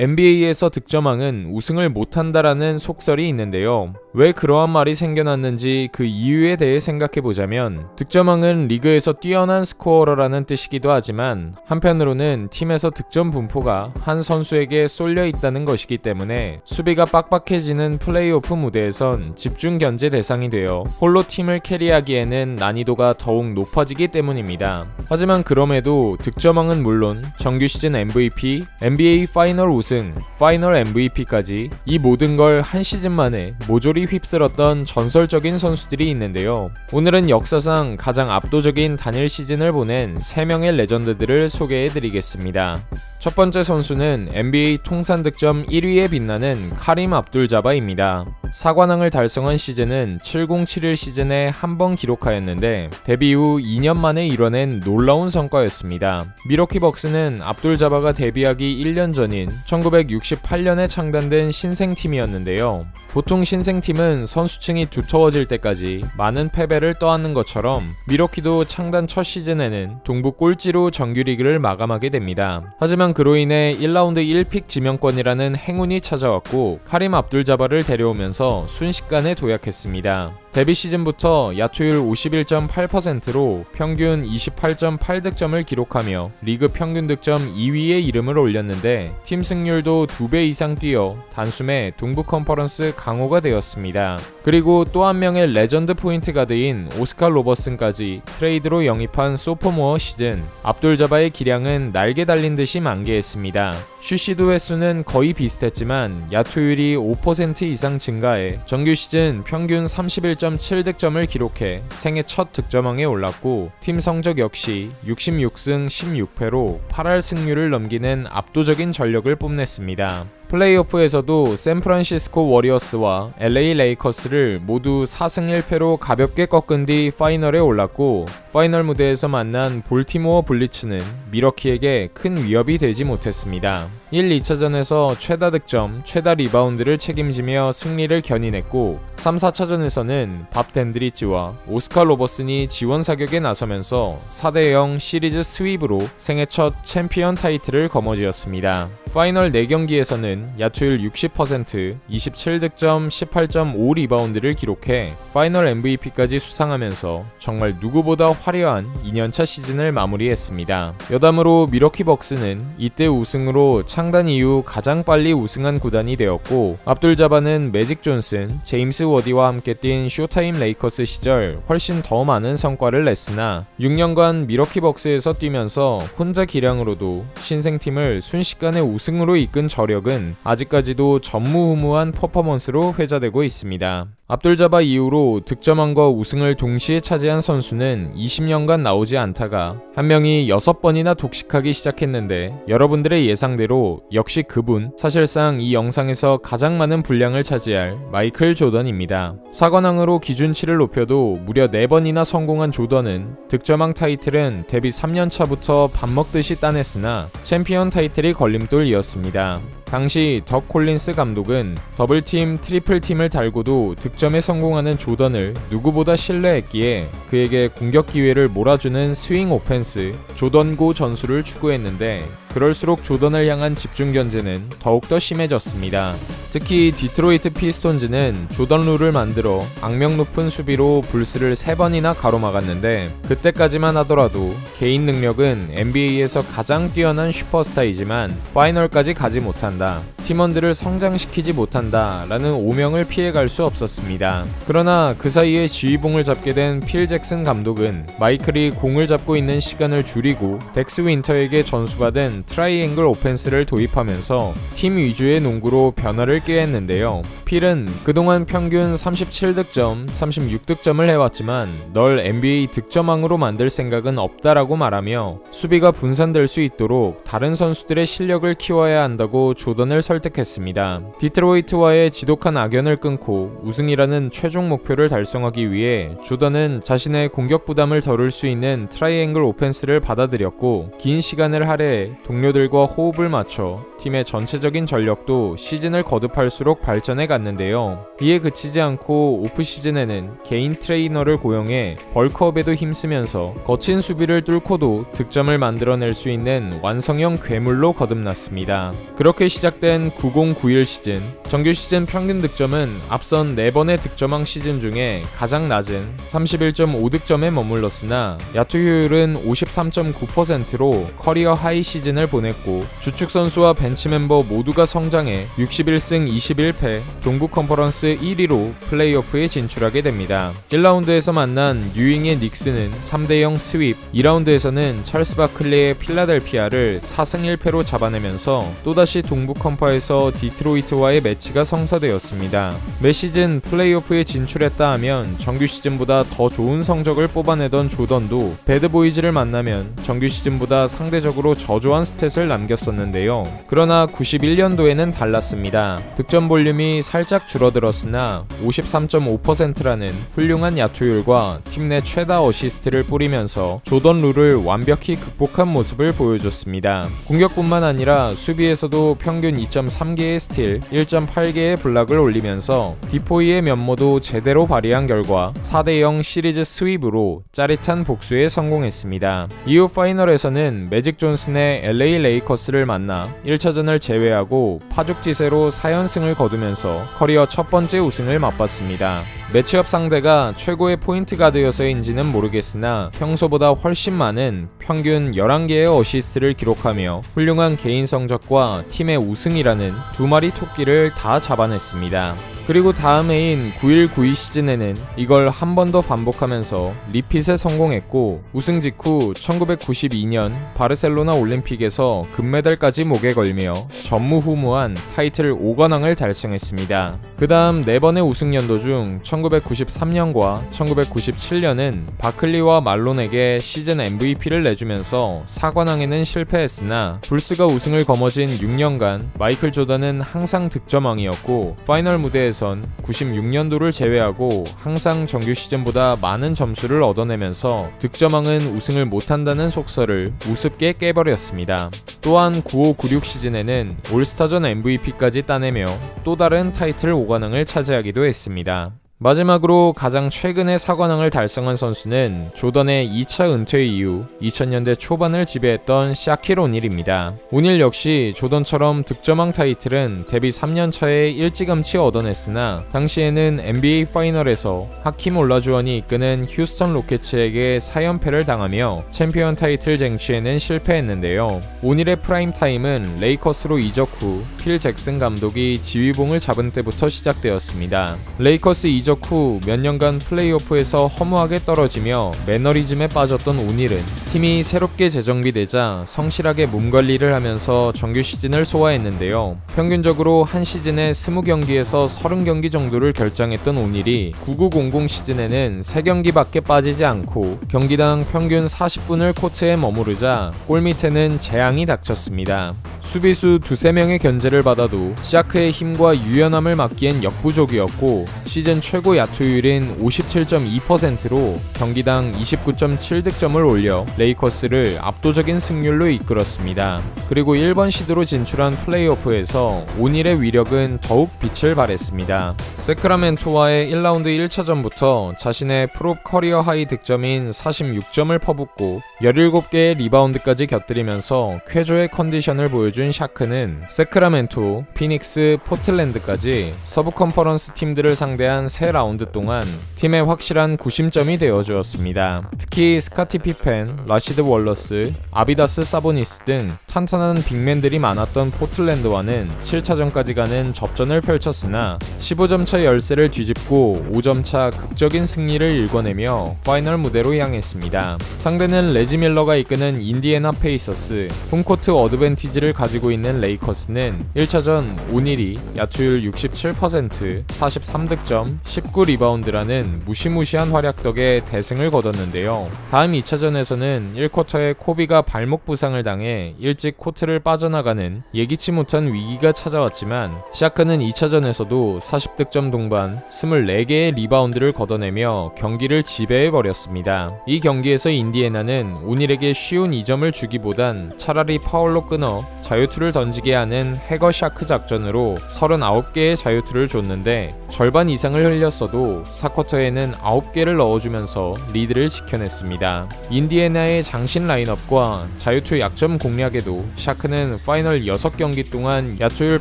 NBA에서 득점왕은 우승을 못한다라는 속설이 있는데요. 왜 그러한 말이 생겨났는지 그 이유에 대해 생각해보자면, 득점왕은 리그에서 뛰어난 스코어러라는 뜻이기도 하지만 한편으로는 팀에서 득점 분포가 한 선수에게 쏠려 있다는 것이기 때문에 수비가 빡빡해지는 플레이오프 무대에선 집중 견제 대상이 되어 홀로 팀을 캐리하기에는 난이도가 더욱 높아지기 때문입니다. 하지만 그럼에도 득점왕은 물론 정규 시즌 MVP, NBA 파이널 우승, 파이널 MVP까지 이 모든 걸 한 시즌 만에 모조리 휩쓸었던 전설적인 선수들이 있는데요. 오늘은 역사상 가장 압도적인 단일 시즌을 보낸 3명의 레전드들을 소개해드리겠습니다. 첫 번째 선수는 NBA 통산 득점 1위에 빛나는 카림 압둘자바입니다. 4관왕을 달성한 시즌은 7071 시즌에 한 번 기록하였는데 데뷔 후 2년 만에 이뤄낸 놀라운 성과였습니다. 미러키 벅스는 압둘자바가 데뷔하기 1년 전인 1968년에 창단된 신생팀이었는데요. 보통 신생팀은 선수층이 두터워질 때까지 많은 패배를 떠안는 것처럼 미러키도 창단 첫 시즌에는 동부 꼴찌로 정규리그를 마감하게 됩니다. 하지만 그로 인해 1라운드 1픽 지명권이라는 행운이 찾아왔고 카림 압둘자바를 데려오면서 순식간에 도약했습니다. 데뷔 시즌부터 야투율 51.8%로 평균 28.8득점을 기록하며 리그 평균 득점 2위에 이름을 올렸는데 팀 승률도 2배 이상 뛰어 단숨에 동부 컨퍼런스 강호가 되었습니다. 그리고 또 한 명의 레전드 포인트 가드인 오스카 로버슨까지 트레이드로 영입한 소포모어 시즌, 압둘자바의 기량은 날개 달린 듯이 만개했습니다. 슛시도 횟수는 거의 비슷했지만 야투율이 5% 이상 증가해 정규 시즌 평균 31.7득점을 기록해 생애 첫 득점왕에 올랐고 팀 성적 역시 66승 16패로 8할 승률을 넘기는 압도적인 전력을 뽐냈습니다. 플레이오프에서도 샌프란시스코 워리어스와 LA 레이커스를 모두 4승 1패로 가볍게 꺾은 뒤 파이널에 올랐고 파이널 무대에서 만난 볼티모어 블리츠는 미러키에게 큰 위협이 되지 못했습니다. 1, 2차전에서 최다 득점, 최다 리바운드를 책임지며 승리를 견인했고 3, 4차전에서는 밥 덴드리치와 오스카 로버슨이 지원 사격에 나서면서 4대0 시리즈 스윕으로 생애 첫 챔피언 타이틀을 거머쥐었습니다. 파이널 4경기에서는 야투율 60%, 27득점, 18.5 리바운드를 기록해 파이널 MVP까지 수상하면서 정말 누구보다 화려한 2년차 시즌을 마무리했습니다. 여담으로 미러키 벅스는 이때 우승으로 창단 이후 가장 빨리 우승한 구단이 되었고 압둘자바는 매직 존슨, 제임스 워디와 함께 뛴 쇼타임 레이커스 시절 훨씬 더 많은 성과를 냈으나 6년간 미러키 벅스에서 뛰면서 혼자 기량으로도 신생팀을 순식간에 우승으로 이끈 저력은 아직까지도 전무후무한 퍼포먼스로 회자되고 있습니다. 압둘자바 이후로 득점왕과 우승을 동시에 차지한 선수는 20년간 나오지 않다가 한 명이 6번이나 독식하기 시작했는데 여러분들의 예상대로 역시 그분, 사실상 이 영상에서 가장 많은 분량을 차지할 마이클 조던입니다. 4관왕으로 기준치를 높여도 무려 4번이나 성공한 조던은 득점왕 타이틀은 데뷔 3년차부터 밥 먹듯이 따냈으나 챔피언 타이틀이 걸림돌이었습니다. 당시 덕 콜린스 감독은 더블팀, 트리플팀을 달고도 득점에 성공하는 조던을 누구보다 신뢰했기에 그에게 공격 기회를 몰아주는 스윙 오펜스, 조던고 전술을 추구했는데 그럴수록 조던을 향한 집중 견제는 더욱더 심해졌습니다. 특히 디트로이트 피스톤즈는 조던 룰을 만들어 악명 높은 수비로 불스를 3번이나 가로막았는데 그때까지만 하더라도 개인 능력은 NBA에서 가장 뛰어난 슈퍼스타이지만 파이널까지 가지 못한다, 팀원들을 성장시키지 못한다 라는 오명을 피해갈 수 없었습니다. 그러나 그 사이에 지휘봉을 잡게 된 필 잭슨 감독은 마이클이 공을 잡고 있는 시간을 줄이고 덱스 윈터에게 전수받은 트라이앵글 오펜스를 도입하면서 팀 위주의 농구로 변화를 꾀했는데요. 필은 그동안 평균 37득점, 36득점을 해왔지만 널 NBA 득점왕으로 만들 생각은 없다라고 말하며 수비가 분산될 수 있도록 다른 선수들의 실력을 키워야 한다고 조던을 설득했습니다. 디트로이트와의 지독한 악연을 끊고 우승이라는 최종 목표를 달성하기 위해 조던은 자신의 공격 부담을 덜을 수 있는 트라이앵글 오펜스를 받아들였고 긴 시간을 할애해 동료들과 호흡을 맞춰 팀의 전체적인 전력도 시즌을 거듭할수록 발전해 갔는데요. 이에 그치지 않고 오프시즌에는 개인 트레이너를 고용해 벌크업에도 힘쓰면서 거친 수비를 뚫고도 득점을 만들어낼 수 있는 완성형 괴물로 거듭났습니다. 그렇게 시작된 90-91 시즌, 정규 시즌 평균 득점은 앞선 4번의 득점왕 시즌 중에 가장 낮은 31.5득점에 머물렀으나 야투 효율은 53.9%로 커리어 하이 시즌을 보냈고, 주축 선수와 벤치 멤버 모두가 성장해 61승 21패 동부 컨퍼런스 1위로 플레이오프에 진출하게 됩니다. 1라운드에서 만난 뉴잉의 닉스는 3대0 스윕, 2라운드에서는 찰스 바클리의 필라델피아를 4승 1패로 잡아내면서 또다시 동부 컨퍼에서 디트로이트와의 매치가 성사되었습니다. 매 시즌 플레이오프에 진출했다 하면 정규 시즌보다 더 좋은 성적을 뽑아내던 조던도 배드보이즈를 만나면 정규 시즌보다 상대적으로 저조한 스탯을 남겼었는데요. 그러나 91년도에는 달랐습니다. 득점 볼륨이 살짝 줄어들었으나 53.5%라는 훌륭한 야투율과 팀 내 최다 어시스트를 뿌리면서 조던 룰을 완벽히 극복한 모습을 보여줬습니다. 공격뿐만 아니라 수비에서도 평균 2.3개의 스틸, 1.8개의 블락을 올리면서 디포이의 면모도 제대로 발휘한 결과 4대0 시리즈 스윕으로 짜릿한 복수에 성공했습니다. 이후 파이널에서는 매직 존슨의 LA 레이커스를 만나 1차전을 제외하고 파죽지세로 4연승을 거두면서 커리어 첫 번째 우승을 맛봤습니다. 매치업 상대가 최고의 포인트 가드여서인지는 모르겠으나 평소보다 훨씬 많은 평균 11개의 어시스트를 기록하며 훌륭한 개인 성적과 팀의 우승이라는 두 마리 토끼를 다 잡아냈습니다. 그리고 다음 해인 91-92 시즌에는 이걸 한 번 더 반복하면서 리핏에 성공했고, 우승 직후 1992년 바르셀로나 올림픽에서 금메달까지 목에 걸며 전무후무한 타이틀 5관왕을 달성했습니다. 그 다음 4번의 우승 연도 중 1993년과 1997년은 바클리와 말론에게 시즌 MVP를 내주면서 4관왕에는 실패했으나, 불스가 우승을 거머쥔 6년간 마이클 조던은 항상 득점왕이었고, 파이널 무대에선 96년도를 제외하고 항상 정규 시즌보다 많은 점수를 얻어내면서 득점왕은 우승을 못한다는 속설을 우습게 깨버렸습니다. 또한 95-96 시즌에는 올스타전 MVP까지 따내며 또 다른 타이틀 5관왕을 차지하기도 했습니다. 마지막으로 가장 최근에 4관왕을 달성한 선수는 조던의 2차 은퇴 이후 2000년대 초반을 지배했던 샤킬 오닐입니다. 오닐 역시 조던처럼 득점왕 타이틀은 데뷔 3년차에 일찌감치 얻어냈으나, 당시에는 NBA 파이널에서 하킴 올라주원이 이끄는 휴스턴 로켓츠에게 4연패를 당하며 챔피언 타이틀 쟁취에는 실패했는데요. 오닐의 프라임 타임은 레이커스로 이적 후 필 잭슨 감독이 지휘봉을 잡은 때부터 시작되었습니다. 레이커스 이적 후 몇 년간 플레이오프에서 허무하게 떨어지며 매너리즘에 빠졌던 오닐은 팀이 새롭게 재정비되자 성실하게 몸관리를 하면서 정규 시즌을 소화했는데요. 평균적으로 한 시즌에 20경기에서 30경기 정도를 결장했던 오닐이 99-00 시즌에는 3경기밖에 빠지지 않고 경기당 평균 40분을 코트에 머무르자 골밑에는 재앙이 닥쳤습니다. 수비수 2-3명의 견제를 받아도 샤크의 힘과 유연함을 막기엔 역부족이었고, 시즌 최고 야투율인 57.2%로 경기당 29.7득점을 올려 레이커스를 압도적인 승률로 이끌었습니다. 그리고 1번 시드로 진출한 플레이오프에서 오닐의 위력은 더욱 빛을 발했습니다. 세크라멘토와의 1라운드 1차전부터 자신의 프로 커리어 하이 득점인 46점을 퍼붓고 17개의 리바운드까지 곁들이면서 쾌조의 컨디션을 보여준 샤크는 세크라멘토, 피닉스, 포틀랜드까지 서부 컨퍼런스 팀들을 상대한 3라운드 동안 팀의 확실한 구심점이 되어주었습니다. 특히 스카티 피펜, 라시드 월러스, 아비다스 사보니스 등 탄탄한 빅맨들이 많았던 포틀랜드와는 7차전까지 가는 접전을 펼쳤으나 15점차 열세를 뒤집고 5점차 극적인 승리를 일궈내며 파이널 무대로 향했습니다. 상대는 레지 밀러가 이끄는 인디애나 페이서스, 홈코트 어드밴티지를 가지고 있는 레이커스는 1차전 오닐이 야투율 67%, 43득점, 19리바운드라는 무시무시한 활약 덕에 대승을 거뒀는데요. 다음 2차전에서는 1쿼터에 코비가 발목 부상을 당해 일찍 코트를 빠져나가는 예기치 못한 위기가 찾아왔지만, 샤크는 2차전에서도 40득점 동반 24개의 리바운드를 걷어내며 경기를 지배해버렸습니다. 이 경기에서 인디애나는 오닐에게 쉬운 2점을 주기보단 차라리 파울로 끊어 자유투를 던지게 하는 해거 샤크 작전으로 39개의 자유투를 줬는데 절반 이상을 흘렸어도 4쿼터에는 9개를 넣어주면서 리드를 지켜냈습니다. 인디애나의 장신 라인업과 자유투 약점 공략에도 샤크는 파이널 6경기 동안 야투율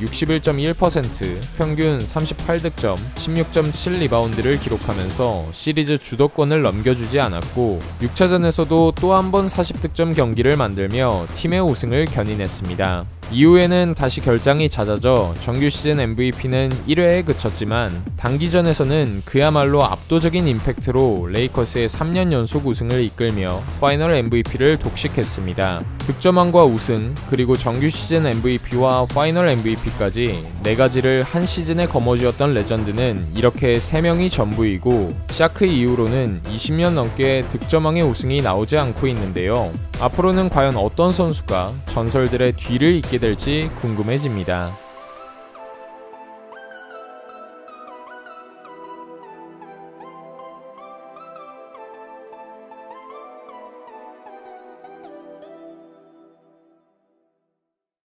61.1%, 평균 38득점, 16.7 리바운드를 기록하면서 시리즈 주도권을 넘겨주지 않았고 6차전에서도 또 한 번 40득점 경기를 만들며 팀의 우승을 견인했습니다. 이후에는 다시 결장이 잦아져 정규 시즌 MVP는 1회에 그쳤지만 단기전에서는 그야말로 압도적인 임팩트로 레이커스의 3년 연속 우승을 이끌며 파이널 MVP를 독식했습니다. 득점왕과 우승, 그리고 정규 시즌 MVP와 파이널 MVP까지 4가지를 한 시즌에 거머쥐었던 레전드는 이렇게 3명이 전부이고 샤크 이후로는 20년 넘게 득점왕의 우승이 나오지 않고 있는데요. 앞으로는 과연 어떤 선수가 전설들의 뒤를 잇게 될지 궁금해집니다.